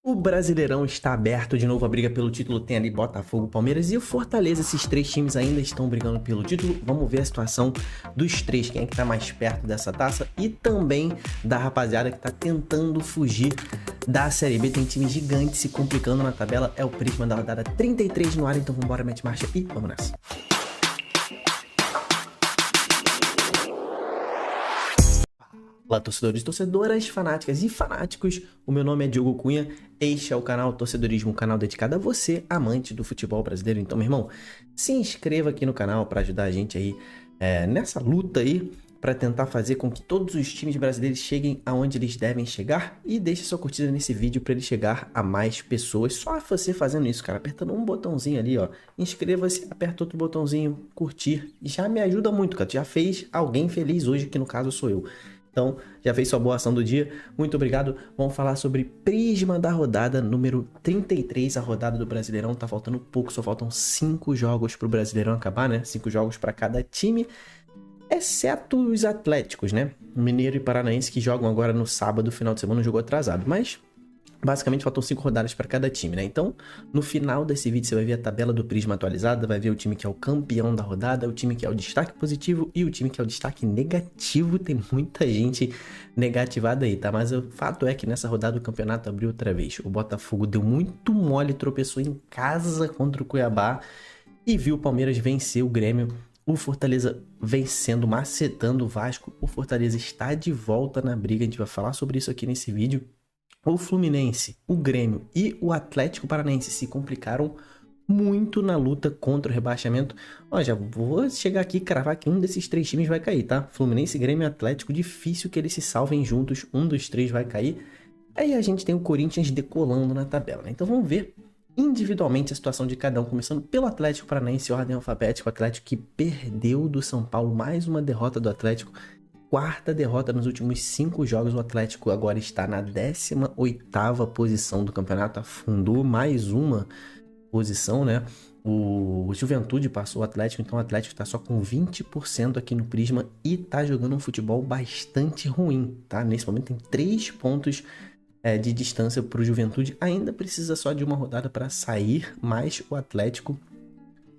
O Brasileirão está aberto de novo, a briga pelo título tem ali Botafogo, Palmeiras e o Fortaleza. Esses três times ainda estão brigando pelo título. Vamos ver a situação dos três, quem é que tá mais perto dessa taça e também da rapaziada que tá tentando fugir da Série B. Tem time gigante se complicando na tabela, é o Prisma da rodada 33 no ar, então vambora, mete marcha e vamos nessa. Olá, torcedores, torcedoras, fanáticas e fanáticos. O meu nome é Diogo Cunha. Este é o canal Torcedorismo, um canal dedicado a você, amante do futebol brasileiro. Então, meu irmão, se inscreva aqui no canal para ajudar a gente aí nessa luta aí, para tentar fazer com que todos os times brasileiros cheguem aonde eles devem chegar. E deixe sua curtida nesse vídeo para ele chegar a mais pessoas. Só você fazendo isso, cara, apertando um botãozinho ali, ó. Inscreva-se, aperta outro botãozinho, curtir. Já me ajuda muito, cara. Já fez alguém feliz hoje, que no caso sou eu. Então, já fez sua boa ação do dia. Muito obrigado. Vamos falar sobre Prisma da rodada número 33. A rodada do Brasileirão tá faltando pouco. Só faltam 5 jogos pro Brasileirão acabar, né? 5 jogos para cada time. Exceto os Atléticos, né? Mineiro e Paranaense que jogam agora no sábado, final de semana, um jogo atrasado. Mas, basicamente, faltam 5 rodadas para cada time, né? Então, no final desse vídeo, você vai ver a tabela do Prisma atualizada, vai ver o time que é o campeão da rodada, o time que é o destaque positivo e o time que é o destaque negativo. Tem muita gente negativada aí, tá? Mas o fato é que nessa rodada o campeonato abriu outra vez. O Botafogo deu muito mole, tropeçou em casa contra o Cuiabá e viu o Palmeiras vencer o Grêmio. O Fortaleza vencendo, macetando o Vasco. O Fortaleza está de volta na briga, a gente vai falar sobre isso aqui nesse vídeo. O Fluminense, o Grêmio e o Atlético Paranaense se complicaram muito na luta contra o rebaixamento. Ó, já vou chegar aqui e cravar que um desses três times vai cair, tá? Fluminense, Grêmio e Atlético, difícil que eles se salvem juntos, um dos três vai cair. Aí a gente tem o Corinthians decolando na tabela, né? Então vamos ver individualmente a situação de cada um, começando pelo Atlético Paranaense, ordem alfabética. O Atlético que perdeu do São Paulo, mais uma derrota do Atlético. Quarta derrota nos últimos 5 jogos. O Atlético agora está na 18ª posição do campeonato, afundou mais uma posição, né? O Juventude passou o Atlético, então o Atlético está só com 20% aqui no Prisma e está jogando um futebol bastante ruim, tá? Nesse momento tem 3 pontos de distância para o Juventude, ainda precisa só de uma rodada para sair, mas o Atlético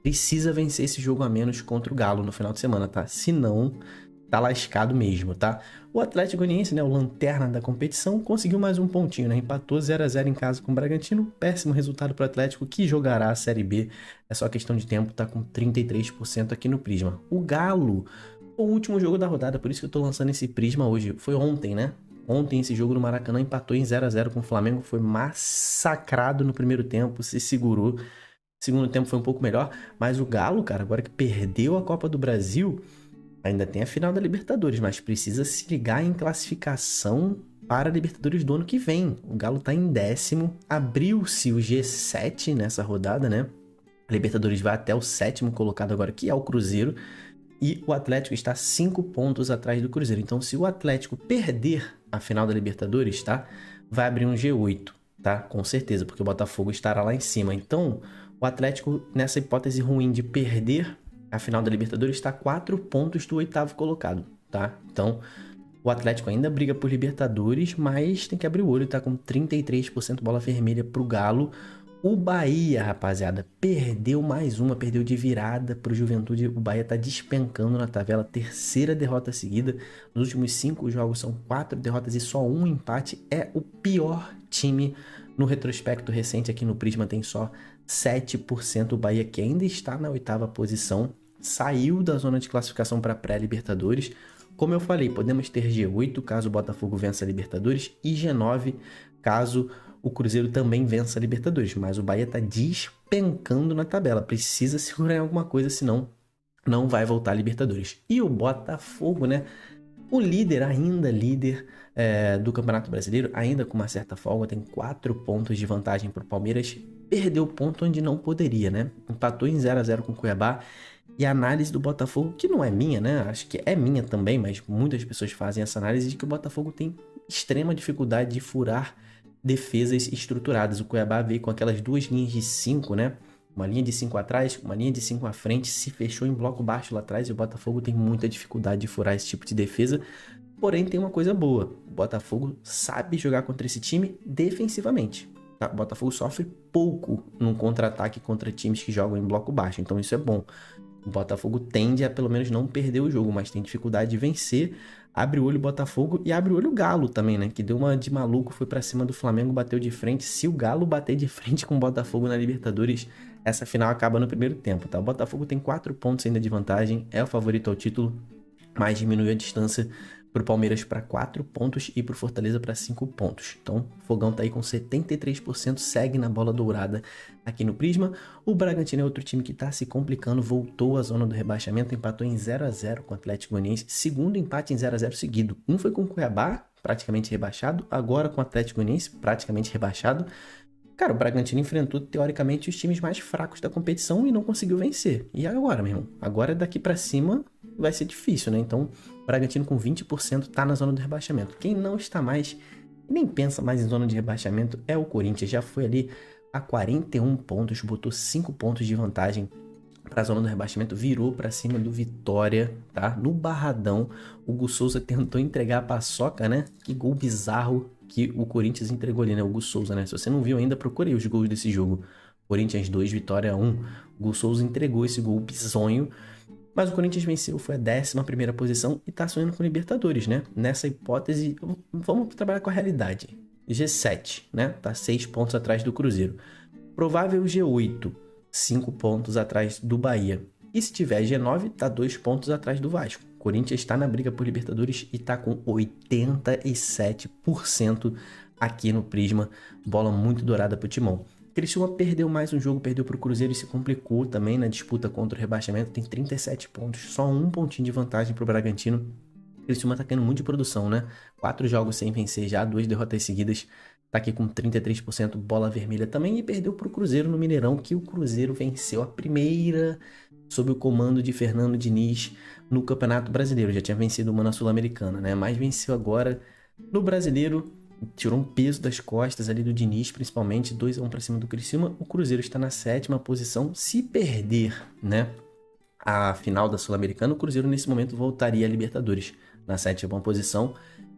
precisa vencer esse jogo a menos contra o Galo no final de semana, tá? Senão tá lascado mesmo, tá? O Atlético Goianiense, né, o lanterna da competição, conseguiu mais um pontinho, né? Empatou 0-0 em casa com o Bragantino. Péssimo resultado para o Atlético, que jogará a Série B. É só questão de tempo, tá com 33% aqui no Prisma. O Galo, o último jogo da rodada, por isso que eu tô lançando esse Prisma hoje. Foi ontem, né? Ontem esse jogo no Maracanã empatou em 0-0 com o Flamengo. Foi massacrado no primeiro tempo, se segurou. Segundo tempo foi um pouco melhor, mas o Galo, cara, agora que perdeu a Copa do Brasil, ainda tem a final da Libertadores, mas precisa se ligar em classificação para a Libertadores do ano que vem. O Galo tá em 10º, abriu-se o G7 nessa rodada, né? A Libertadores vai até o 7º colocado agora, que é o Cruzeiro, e o Atlético está 5 pontos atrás do Cruzeiro. Então, se o Atlético perder a final da Libertadores, tá? Vai abrir um G8, tá? Com certeza, porque o Botafogo estará lá em cima. Então, o Atlético, nessa hipótese ruim de perder a final da Libertadores, está 4 pontos do 8º colocado, tá? Então, o Atlético ainda briga por Libertadores, mas tem que abrir o olho, tá com 33% bola vermelha pro Galo. O Bahia, rapaziada, perdeu mais uma, perdeu de virada pro Juventude. O Bahia tá despencando na tabela, terceira derrota seguida. Nos últimos 5 jogos são 4 derrotas e só um empate. É o pior time no retrospecto recente aqui no Prisma, tem só 7%. O Bahia, que ainda está na 8ª posição, saiu da zona de classificação para pré-Libertadores. Como eu falei, podemos ter G8 caso o Botafogo vença a Libertadores e G9 caso o Cruzeiro também vença a Libertadores. Mas o Bahia está despencando na tabela, precisa segurar em alguma coisa, senão não vai voltar a Libertadores. E o Botafogo, né? O líder, ainda líder do Campeonato Brasileiro, ainda com uma certa folga, tem 4 pontos de vantagem para o Palmeiras. Perdeu o ponto onde não poderia, né? Empatou em 0-0 com o Cuiabá. E a análise do Botafogo, que não é minha, né? Acho que é minha também, mas muitas pessoas fazem essa análise de que o Botafogo tem extrema dificuldade de furar defesas estruturadas. O Cuiabá veio com aquelas 2 linhas de 5, né? Uma linha de 5 atrás, uma linha de 5 à frente, se fechou em bloco baixo lá atrás e o Botafogo tem muita dificuldade de furar esse tipo de defesa. Porém, tem uma coisa boa. O Botafogo sabe jogar contra esse time defensivamente. tá? O Botafogo sofre pouco num contra-ataque contra times que jogam em bloco baixo, então isso é bom. O Botafogo tende a pelo menos não perder o jogo, mas tem dificuldade de vencer. Abre o olho o Botafogo e abre o olho o Galo também, né? Que deu uma de maluco, foi pra cima do Flamengo, bateu de frente. Se o Galo bater de frente com o Botafogo na Libertadores, essa final acaba no primeiro tempo, tá? O Botafogo tem 4 pontos ainda de vantagem, é o favorito ao título, mas diminuiu a distância pro Palmeiras para 4 pontos e pro Fortaleza para 5 pontos. Então, o Fogão tá aí com 73%, segue na bola dourada aqui no Prisma. O Bragantino é outro time que tá se complicando, voltou à zona do rebaixamento, empatou em 0-0 com o Atlético Goianiense, segundo empate em 0-0 seguido. Um foi com o Cuiabá, praticamente rebaixado, agora com o Atlético Goianiense, praticamente rebaixado. Cara, o Bragantino enfrentou, teoricamente, os times mais fracos da competição e não conseguiu vencer. E agora, meu irmão? Agora, daqui pra cima, vai ser difícil, né? Então, o Bragantino com 20% tá na zona do rebaixamento. Quem não está mais, nem pensa mais em zona de rebaixamento, é o Corinthians. Já foi ali a 41 pontos, botou 5 pontos de vantagem pra zona do rebaixamento, virou pra cima do Vitória, tá? No Barradão, o Gus Souza tentou entregar a paçoca, né? Que gol bizarro que o Corinthians entregou ali, né? O Gus Souza, né? Se você não viu ainda, procure os gols desse jogo. Corinthians 2, Vitória 1. O Gus Souza entregou esse gol bizonho. Mas o Corinthians venceu, foi a 11ª posição e tá sonhando com Libertadores, né? Nessa hipótese, vamos trabalhar com a realidade. G7, né? Tá 6 pontos atrás do Cruzeiro. Provável G8, 5 pontos atrás do Bahia. E se tiver G9, tá 2 pontos atrás do Vasco. O Corinthians está na briga por Libertadores e tá com 87% aqui no Prisma. Bola muito dourada pro Timão. Criciúma perdeu mais um jogo, perdeu pro Cruzeiro e se complicou também na disputa contra o rebaixamento. Tem 37 pontos, só um pontinho de vantagem pro Bragantino. Criciúma tá caindo muito de produção, né? 4 jogos sem vencer já, 2 derrotas seguidas. Tá aqui com 33%, bola vermelha também. E perdeu pro Cruzeiro no Mineirão, que o Cruzeiro venceu a primeira sob o comando de Fernando Diniz no Campeonato Brasileiro. Já tinha vencido uma na Sul-Americana, né? Mas venceu agora no Brasileiro. Tirou um peso das costas ali do Diniz, principalmente 2-1 para cima do Criciúma. O Cruzeiro está na 7ª posição. Se perder, né, a final da Sul-Americana, o Cruzeiro nesse momento voltaria à Libertadores, na 7ª posição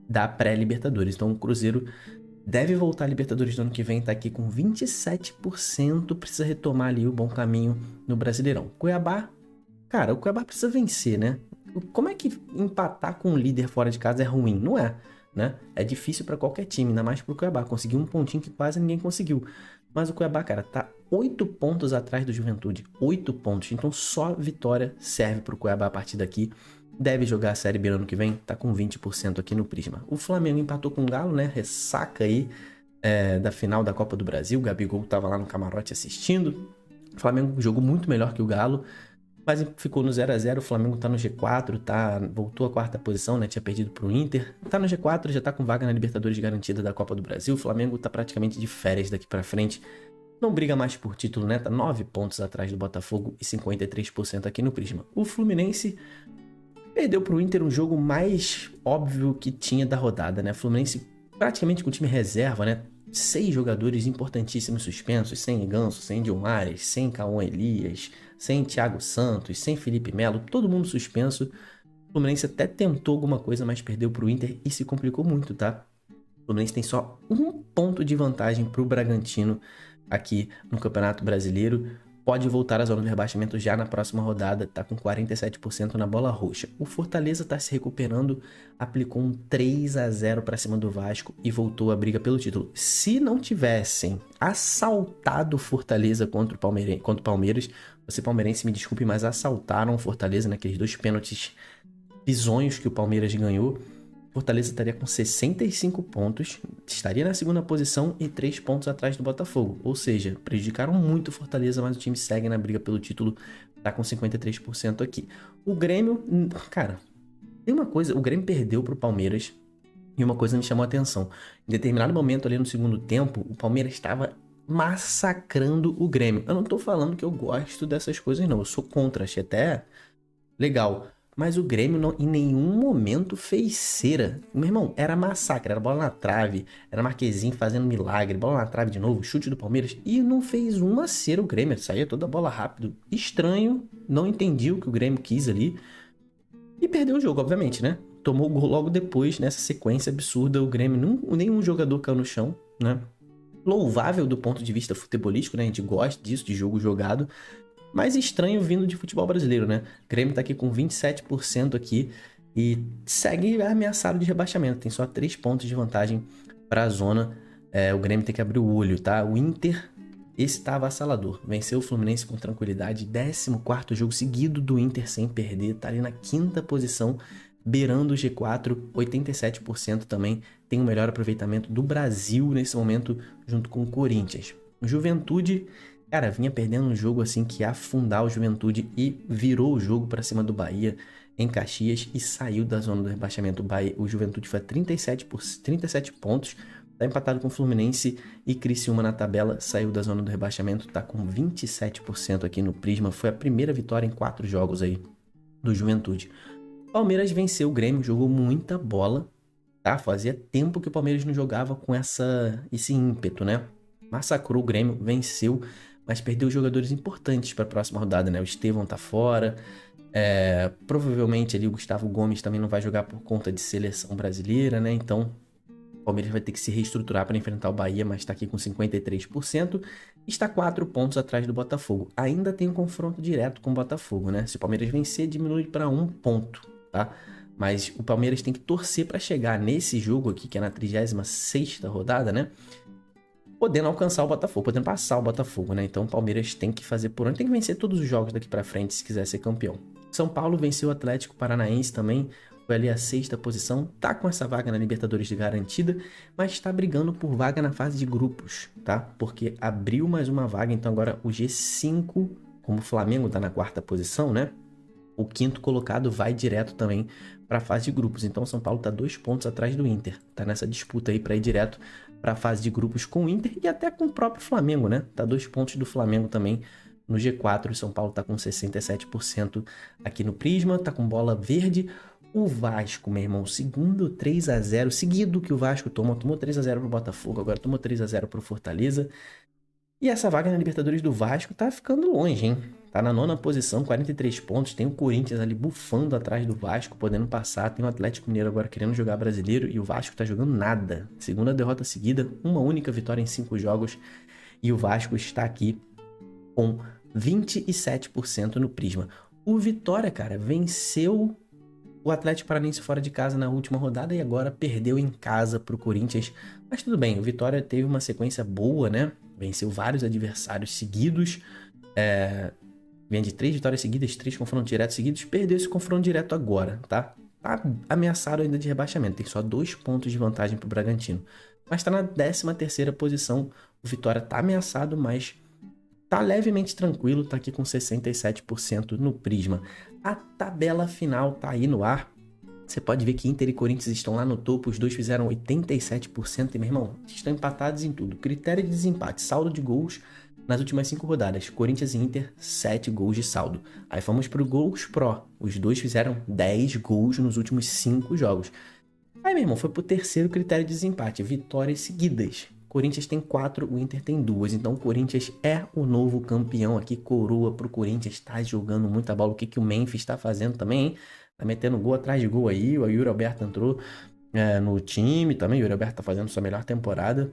da pré-Libertadores. Então o Cruzeiro deve voltar à Libertadores no ano que vem, tá aqui com 27%, precisa retomar ali o bom caminho no Brasileirão. Cuiabá, cara, o Cuiabá precisa vencer, né? Como é que empatar com um líder fora de casa é ruim? Não é, né? É difícil para qualquer time, ainda mais pro Cuiabá. Conseguiu um pontinho que quase ninguém conseguiu. Mas o Cuiabá, cara, tá 8 pontos atrás do Juventude. 8 pontos. Então só vitória serve pro Cuiabá a partir daqui. Deve jogar a Série B no ano que vem. Tá com 20% aqui no Prisma. O Flamengo empatou com o Galo, né? Ressaca aí da final da Copa do Brasil. O Gabigol tava lá no camarote assistindo. O Flamengo jogou muito melhor que o Galo. Mas ficou no 0-0, o Flamengo tá no G4, voltou à 4ª posição, né? Tinha perdido pro Inter. Tá no G4, já tá com vaga na Libertadores garantida da Copa do Brasil. O Flamengo tá praticamente de férias daqui pra frente. Não briga mais por título, né? Tá 9 pontos atrás do Botafogo e 53% aqui no Prisma. O Fluminense perdeu pro Inter um jogo mais óbvio que tinha da rodada, né? O Fluminense praticamente com o time reserva, né? 6 jogadores importantíssimos suspensos, sem Ganso, sem Diomares, sem Cauã Elias, sem Thiago Santos, sem Felipe Melo, todo mundo suspenso. O Fluminense até tentou alguma coisa, mas perdeu pro Inter e se complicou muito, tá? O Fluminense tem só 1 ponto de vantagem pro Bragantino aqui no Campeonato Brasileiro. Pode voltar à zona do rebaixamento já na próxima rodada, tá com 47% na bola roxa. O Fortaleza tá se recuperando, aplicou um 3-0 para cima do Vasco e voltou à briga pelo título. Se não tivessem assaltado o Fortaleza contra o Palmeiras, você palmeirense me desculpe, mas assaltaram o Fortaleza naqueles 2 pênaltis bizonhos que o Palmeiras ganhou. Fortaleza estaria com 65 pontos, estaria na 2ª posição e 3 pontos atrás do Botafogo. Ou seja, prejudicaram muito o Fortaleza, mas o time segue na briga pelo título, tá com 53% aqui. O Grêmio, cara, tem uma coisa, o Grêmio perdeu pro Palmeiras e uma coisa me chamou a atenção. Em determinado momento ali no segundo tempo, o Palmeiras estava massacrando o Grêmio. Eu não tô falando que eu gosto dessas coisas não, eu sou contra, achei até legal. Mas o Grêmio não, em nenhum momento fez cera. Meu irmão, era massacre, era bola na trave, era Marquezinho fazendo milagre, bola na trave de novo, chute do Palmeiras. E não fez uma cera o Grêmio, saía toda a bola rápido. Estranho, não entendi o que o Grêmio quis ali. E perdeu o jogo, obviamente, né? Tomou o gol logo depois, nessa sequência absurda, o Grêmio, nenhum jogador caiu no chão, né? louvável do ponto de vista futebolístico, né? A gente gosta disso, de jogo jogado, mas estranho vindo de futebol brasileiro, né? O Grêmio tá aqui com 27% aqui e segue ameaçado de rebaixamento. Tem só 3 pontos de vantagem para a zona. O Grêmio tem que abrir o olho, tá? O Inter, esse tá avassalador. Venceu o Fluminense com tranquilidade. 14º jogo seguido do Inter sem perder. Tá ali na 5ª posição, beirando o G4. 87% também. Tem o melhor aproveitamento do Brasil nesse momento, junto com o Corinthians. Juventude, cara, vinha perdendo um jogo assim que ia afundar o Juventude e virou o jogo para cima do Bahia em Caxias e saiu da zona do rebaixamento. O Juventude foi a 37 pontos. Tá empatado com o Fluminense e Criciúma na tabela, saiu da zona do rebaixamento, tá com 27% aqui no Prisma. Foi a primeira vitória em 4 jogos aí do Juventude. Palmeiras venceu o Grêmio, jogou muita bola, tá? Fazia tempo que o Palmeiras não jogava com esse ímpeto, né? Massacrou o Grêmio, venceu, mas perdeu jogadores importantes para a próxima rodada, né? O Estevão tá fora, provavelmente ali o Gustavo Gomes também não vai jogar por conta de seleção brasileira, né? Então o Palmeiras vai ter que se reestruturar para enfrentar o Bahia, mas está aqui com 53%. Está 4 pontos atrás do Botafogo. Ainda tem um confronto direto com o Botafogo, né? Se o Palmeiras vencer, diminui para 1 ponto, tá? Mas o Palmeiras tem que torcer para chegar nesse jogo aqui, que é na 36ª rodada, né? Podendo alcançar o Botafogo, podendo passar o Botafogo, né? Então o Palmeiras tem que fazer por onde, tem que vencer todos os jogos daqui para frente se quiser ser campeão. São Paulo venceu o Atlético Paranaense também. Foi ali a 6ª posição, tá com essa vaga na Libertadores garantida, mas está brigando por vaga na fase de grupos, tá? Porque abriu mais uma vaga, então agora o G5, como o Flamengo tá na 4ª posição, né? O 5º colocado vai direto também para a fase de grupos. Então o São Paulo tá 2 pontos atrás do Inter, tá nessa disputa aí para ir direto para a fase de grupos com o Inter e até com o próprio Flamengo, né? Tá 2 pontos do Flamengo também no G4. O São Paulo tá com 67% aqui no Prisma, tá com bola verde. O Vasco, meu irmão, segundo 3-0, seguido que o Vasco tomou 3-0 pro Botafogo, agora tomou 3-0 pro Fortaleza. E essa vaga na Libertadores do Vasco tá ficando longe, hein? Tá na 9ª posição, 43 pontos, tem o Corinthians ali bufando atrás do Vasco, podendo passar, tem o Atlético Mineiro agora querendo jogar brasileiro e o Vasco tá jogando nada. Segunda derrota seguida, uma única vitória em 5 jogos e o Vasco está aqui com 27% no Prisma. O Vitória, cara, venceu o Atlético Paranaense fora de casa na última rodada e agora perdeu em casa pro Corinthians. Mas tudo bem, o Vitória teve uma sequência boa, né? Venceu vários adversários seguidos. Vem de 3 vitórias seguidas, 3 confrontos diretos seguidos. Perdeu esse confronto direto agora, tá? Tá ameaçado ainda de rebaixamento. Tem só 2 pontos de vantagem pro Bragantino. Mas tá na 13ª posição. O Vitória tá ameaçado, mas tá levemente tranquilo, tá aqui com 67% no Prisma. A tabela final tá aí no ar. Você pode ver que Inter e Corinthians estão lá no topo, os dois fizeram 87% e, meu irmão, estão empatados em tudo. Critério de desempate, saldo de gols nas últimas 5 rodadas. Corinthians e Inter, 7 gols de saldo. Aí fomos pro Gols Pro, os dois fizeram 10 gols nos últimos 5 jogos. Aí, meu irmão, foi pro terceiro critério de desempate, vitórias seguidas. Corinthians tem 4, o Inter tem 2. Então o Corinthians é o novo campeão aqui. Coroa pro Corinthians. Tá jogando muita bola. O que o Memphis tá fazendo também, hein? Tá metendo gol atrás de gol aí. O Yuri Alberto entrou no time também. O Yuri Alberto tá fazendo sua melhor temporada.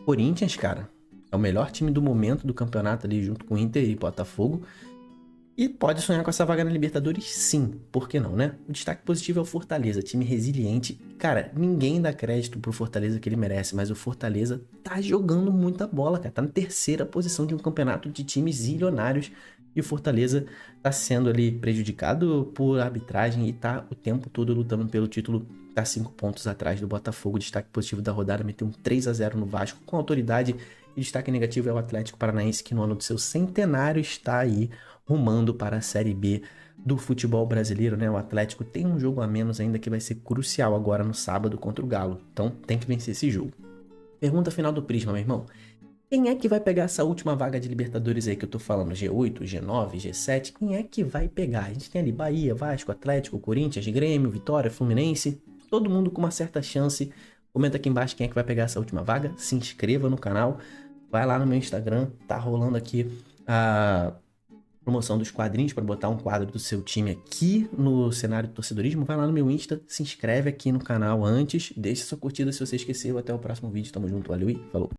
Corinthians, cara, é o melhor time do momento do campeonato ali, junto com o Inter e Botafogo. E pode sonhar com essa vaga na Libertadores, sim. Por que não, né? O destaque positivo é o Fortaleza, time resiliente. Cara, ninguém dá crédito pro Fortaleza que ele merece, mas o Fortaleza tá jogando muita bola, cara. Tá na 3ª posição de um campeonato de times zilionários. E o Fortaleza tá sendo ali prejudicado por arbitragem e tá o tempo todo lutando pelo título. Tá 5 pontos atrás do Botafogo. Destaque positivo da rodada, meteu um 3-0 no Vasco com autoridade. E destaque negativo é o Atlético Paranaense, que no ano do seu centenário está aí rumando para a Série B do futebol brasileiro, né? O Atlético tem um jogo a menos ainda que vai ser crucial agora no sábado contra o Galo. Então tem que vencer esse jogo. Pergunta final do Prisma, meu irmão. Quem é que vai pegar essa última vaga de Libertadores aí que eu tô falando? G8, G9, G7? Quem é que vai pegar? A gente tem ali Bahia, Vasco, Atlético, Corinthians, Grêmio, Vitória, Fluminense. Todo mundo com uma certa chance. Comenta aqui embaixo quem é que vai pegar essa última vaga. Se inscreva no canal. Vai lá no meu Instagram. Tá rolando aqui a promoção dos quadrinhos para botar um quadro do seu time aqui no cenário do torcedorismo. Vai lá no meu Insta. Se inscreve aqui no canal antes. Deixa sua curtida se você esqueceu. Até o próximo vídeo. Tamo junto. Valeu e falou.